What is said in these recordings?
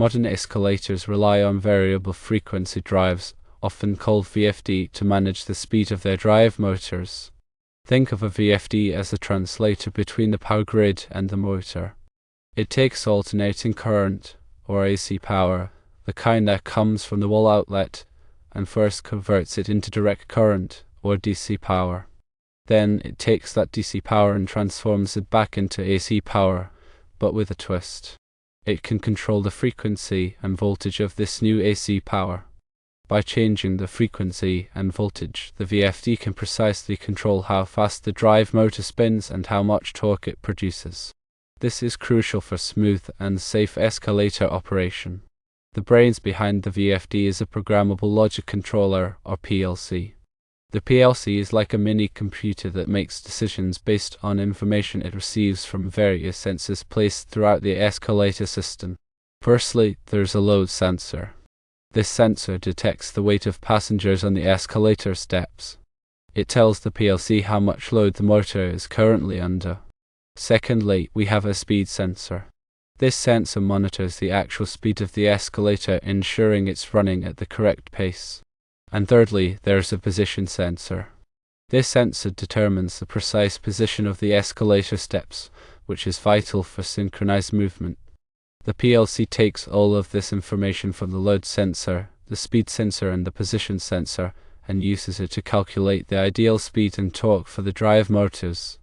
Modern escalators rely on variable frequency drives, often called VFD, to manage the speed of their drive motors. Think of a VFD as a translator between the power grid and the motor. It takes alternating current, or AC power, the kind that comes from the wall outlet, and first converts it into direct current, or DC power. Then it takes that DC power and transforms it back into AC power, but with a twist. It can control the frequency and voltage of this new AC power. By changing the frequency and voltage, the VFD can precisely control how fast the drive motor spins and how much torque it produces. This is crucial for smooth and safe escalator operation. The brains behind the VFD is a programmable logic controller, or PLC. The PLC is like a mini computer that makes decisions based on information it receives from various sensors placed throughout the escalator system. Firstly, there's a load sensor. This sensor detects the weight of passengers on the escalator steps. It tells the PLC how much load the motor is currently under. Secondly, we have a speed sensor. This sensor monitors the actual speed of the escalator, ensuring it's running at the correct pace. And thirdly, there's a position sensor. This sensor determines the precise position of the escalator steps, which is vital for synchronized movement. The PLC takes all of this information from the load sensor, the speed sensor and the position sensor, and uses it to calculate the ideal speed and torque for the drive motors.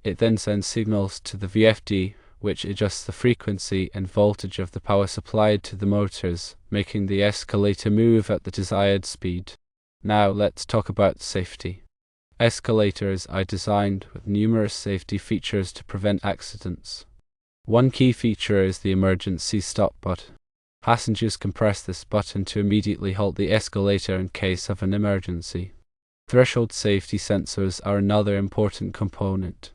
It then sends signals to the VFD, which adjusts the frequency and voltage of the power supplied to the motors, making the escalator move at the desired speed. Now let's talk about safety. Escalators are designed with numerous safety features to prevent accidents. One key feature is the emergency stop button. Passengers can press this button to immediately halt the escalator in case of an emergency. Threshold safety sensors are another important component.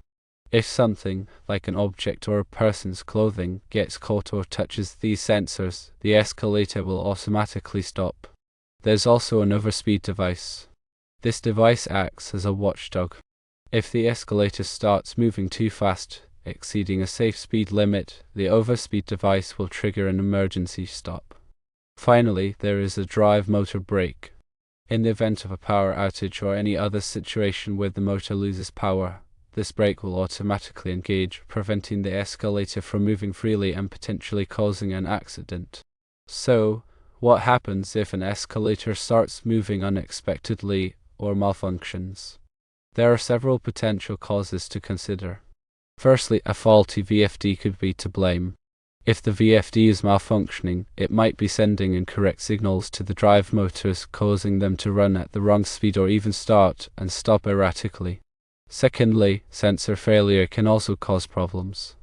If something, like an object or a person's clothing, gets caught or touches these sensors, the escalator will automatically stop. There's also an overspeed device. This device acts as a watchdog. If the escalator starts moving too fast, exceeding a safe speed limit, the overspeed device will trigger an emergency stop. Finally, there is a drive motor brake. In the event of a power outage or any other situation where the motor loses power, this brake will automatically engage, preventing the escalator from moving freely and potentially causing an accident. So, what happens if an escalator starts moving unexpectedly or malfunctions? There are several potential causes to consider. Firstly, a faulty VFD could be to blame. If the VFD is malfunctioning, it might be sending incorrect signals to the drive motors, causing them to run at the wrong speed or even start and stop erratically. Secondly, sensor failure can also cause problems.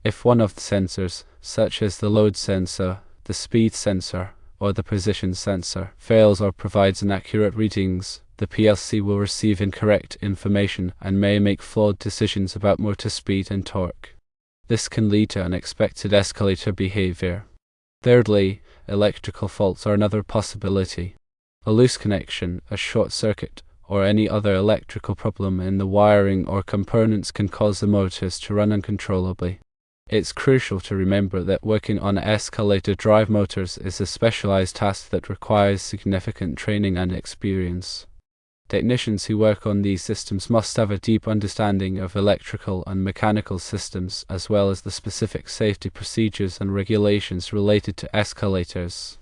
If one of the sensors, such as the load sensor, the speed sensor, or the position sensor, fails or provides inaccurate readings, the PLC will receive incorrect information and may make flawed decisions about motor speed and torque. This can lead to unexpected escalator behavior. Thirdly, electrical faults are another possibility. A loose connection, a short circuit, or any other electrical problem in the wiring or components can cause the motors to run uncontrollably. It's crucial to remember that working on escalator drive motors is a specialized task that requires significant training and experience. Technicians who work on these systems must have a deep understanding of electrical and mechanical systems, as well as the specific safety procedures and regulations related to escalators.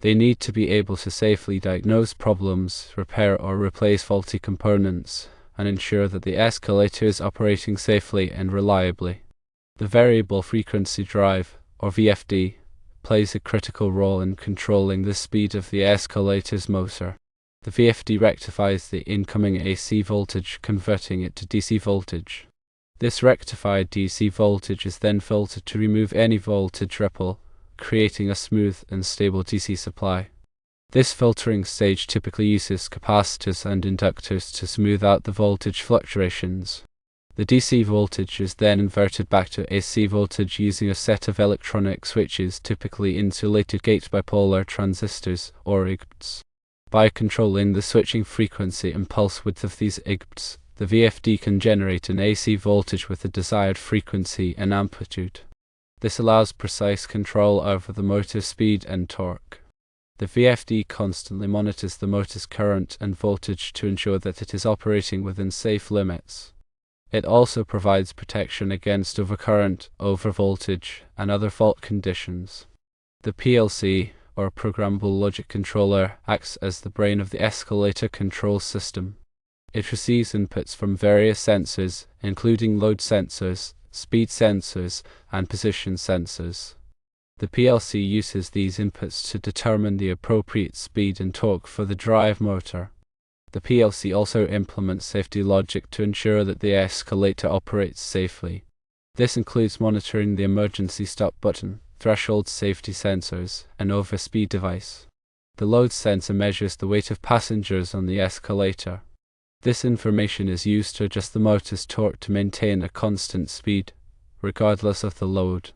They need to be able to safely diagnose problems, repair or replace faulty components, and ensure that the escalator is operating safely and reliably. The variable frequency drive, or VFD, plays a critical role in controlling the speed of the escalator's motor. The VFD rectifies the incoming AC voltage, converting it to DC voltage. This rectified DC voltage is then filtered to remove any voltage ripple, creating a smooth and stable DC supply. This filtering stage typically uses capacitors and inductors to smooth out the voltage fluctuations. The DC voltage is then inverted back to AC voltage using a set of electronic switches, typically insulated gate bipolar transistors, or IGBTs. By controlling the switching frequency and pulse width of these IGBTs, the VFD can generate an AC voltage with the desired frequency and amplitude. This allows precise control over the motor's speed and torque. The VFD constantly monitors the motor's current and voltage to ensure that it is operating within safe limits. It also provides protection against overcurrent, overvoltage, and other fault conditions. The PLC, or Programmable Logic Controller, acts as the brain of the escalator control system. It receives inputs from various sensors, including load sensors, speed sensors, and position sensors. The PLC uses these inputs to determine the appropriate speed and torque for the drive motor. The PLC also implements safety logic to ensure that the escalator operates safely. This includes monitoring the emergency stop button, threshold safety sensors, and overspeed device. The load sensor measures the weight of passengers on the escalator. This information is used to adjust the motor's torque to maintain a constant speed, regardless of the load.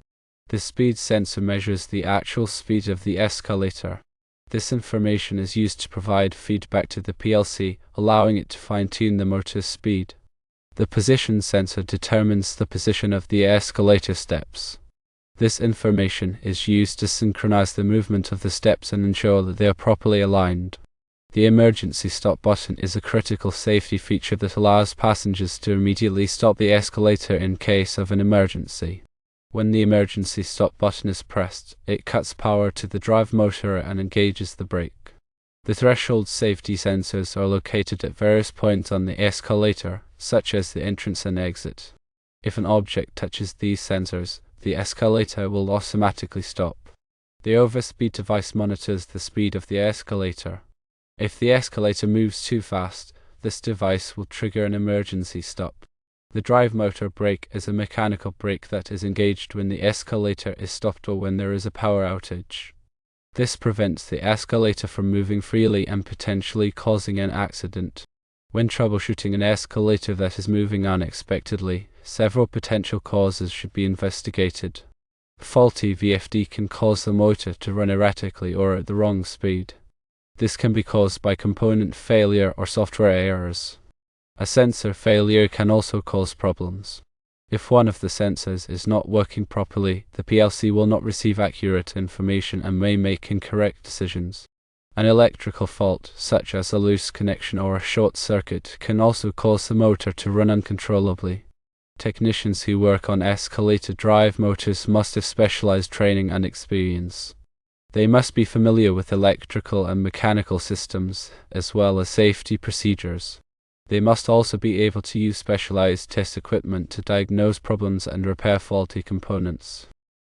The speed sensor measures the actual speed of the escalator. This information is used to provide feedback to the PLC, allowing it to fine-tune the motor's speed. The position sensor determines the position of the escalator steps. This information is used to synchronize the movement of the steps and ensure that they are properly aligned. The emergency stop button is a critical safety feature that allows passengers to immediately stop the escalator in case of an emergency. When the emergency stop button is pressed, it cuts power to the drive motor and engages the brake. The threshold safety sensors are located at various points on the escalator, such as the entrance and exit. If an object touches these sensors, the escalator will automatically stop. The overspeed device monitors the speed of the escalator. If the escalator moves too fast, this device will trigger an emergency stop. The drive motor brake is a mechanical brake that is engaged when the escalator is stopped or when there is a power outage. This prevents the escalator from moving freely and potentially causing an accident. When troubleshooting an escalator that is moving unexpectedly, several potential causes should be investigated. Faulty VFD can cause the motor to run erratically or at the wrong speed. This can be caused by component failure or software errors. A sensor failure can also cause problems. If one of the sensors is not working properly, the PLC will not receive accurate information and may make incorrect decisions. An electrical fault, such as a loose connection or a short circuit, can also cause the motor to run uncontrollably. Technicians who work on escalator drive motors must have specialized training and experience. They must be familiar with electrical and mechanical systems, as well as safety procedures. They must also be able to use specialized test equipment to diagnose problems and repair faulty components.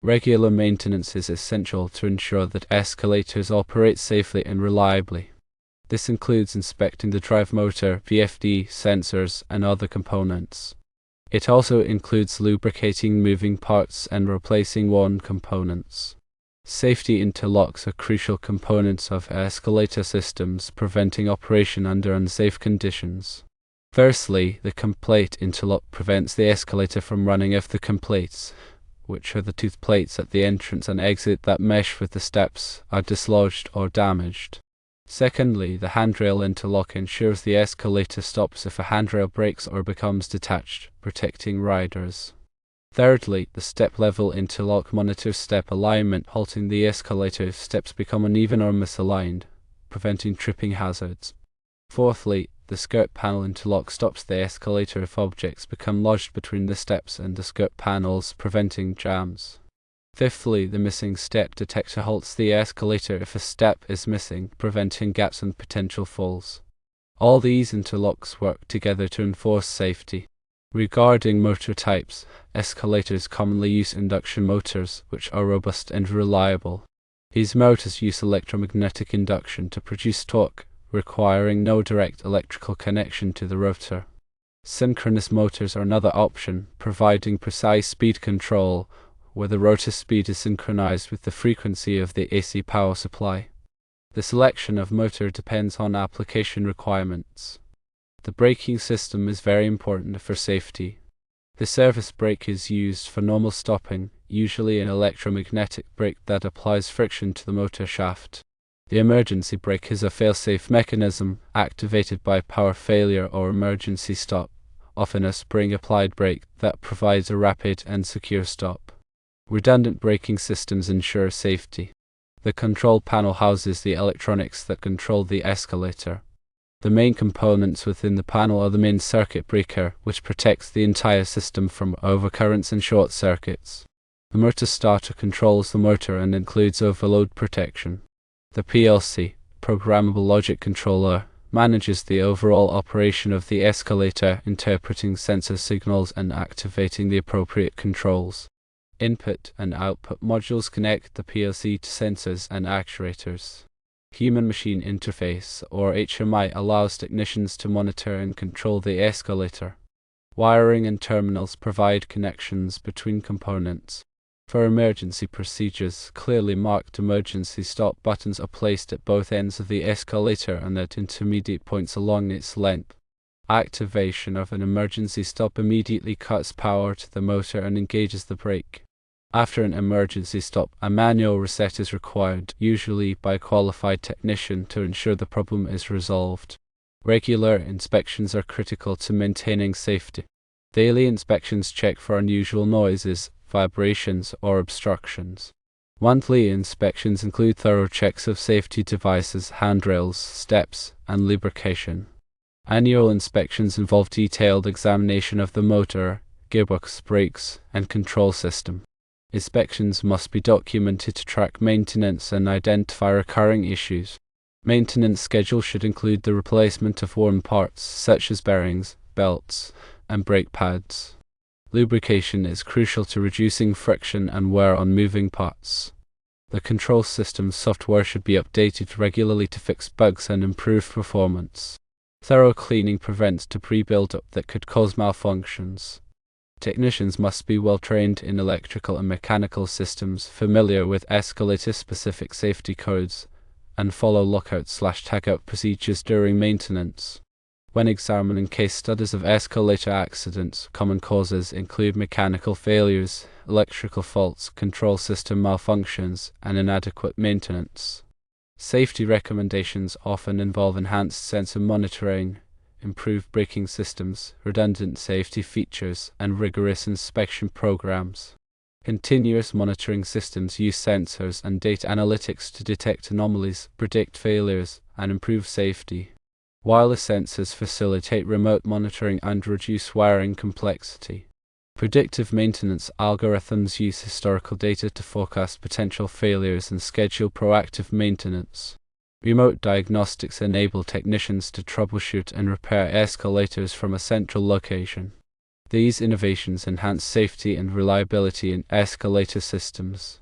Regular maintenance is essential to ensure that escalators operate safely and reliably. This includes inspecting the drive motor, VFD, sensors, and other components. It also includes lubricating moving parts and replacing worn components. Safety interlocks are crucial components of escalator systems, preventing operation under unsafe conditions. Firstly, the complete interlock prevents the escalator from running if the complates, which are the tooth plates at the entrance and exit that mesh with the steps, are dislodged or damaged. Secondly, the handrail interlock ensures the escalator stops if a handrail breaks or becomes detached, protecting riders. Thirdly, the step-level interlock monitors step alignment, halting the escalator if steps become uneven or misaligned, preventing tripping hazards. Fourthly, the skirt panel interlock stops the escalator if objects become lodged between the steps and the skirt panels, preventing jams. Fifthly, the missing step detector halts the escalator if a step is missing, preventing gaps and potential falls. All these interlocks work together to enforce safety. Regarding motor types, escalators commonly use induction motors, which are robust and reliable. These motors use electromagnetic induction to produce torque, requiring no direct electrical connection to the rotor. Synchronous motors are another option, providing precise speed control, where the rotor speed is synchronized with the frequency of the AC power supply. The selection of motor depends on application requirements. The braking system is very important for safety. The service brake is used for normal stopping, usually an electromagnetic brake that applies friction to the motor shaft. The emergency brake is a fail-safe mechanism activated by power failure or emergency stop, often a spring-applied brake that provides a rapid and secure stop. Redundant braking systems ensure safety. The control panel houses the electronics that control the escalator. The main components within the panel are the main circuit breaker, which protects the entire system from overcurrents and short circuits. The motor starter controls the motor and includes overload protection. The PLC, Programmable Logic Controller, manages the overall operation of the escalator, interpreting sensor signals and activating the appropriate controls. Input and output modules connect the PLC to sensors and actuators. Human-machine interface, or HMI, allows technicians to monitor and control the escalator. Wiring and terminals provide connections between components. For emergency procedures, clearly marked emergency stop buttons are placed at both ends of the escalator and at intermediate points along its length. Activation of an emergency stop immediately cuts power to the motor and engages the brake. After an emergency stop, a manual reset is required, usually by a qualified technician, to ensure the problem is resolved. Regular inspections are critical to maintaining safety. Daily inspections check for unusual noises, vibrations, or obstructions. Monthly inspections include thorough checks of safety devices, handrails, steps, and lubrication. Annual inspections involve detailed examination of the motor, gearbox, brakes, and control system. Inspections must be documented to track maintenance and identify recurring issues. Maintenance schedule should include the replacement of worn parts, such as bearings, belts, and brake pads. Lubrication is crucial to reducing friction and wear on moving parts. The control system software should be updated regularly to fix bugs and improve performance. Thorough cleaning prevents debris buildup that could cause malfunctions. Technicians must be well trained in electrical and mechanical systems, familiar with escalator-specific safety codes, and follow lockout/tagout procedures during maintenance. When examining case studies of escalator accidents, common causes include mechanical failures, electrical faults, control system malfunctions, and inadequate maintenance. Safety recommendations often involve enhanced sensor monitoring, improved braking systems, redundant safety features, and rigorous inspection programs. Continuous monitoring systems use sensors and data analytics to detect anomalies, predict failures, and improve safety. Wireless sensors facilitate remote monitoring and reduce wiring complexity. Predictive maintenance algorithms use historical data to forecast potential failures and schedule proactive maintenance. Remote diagnostics enable technicians to troubleshoot and repair escalators from a central location. These innovations enhance safety and reliability in escalator systems.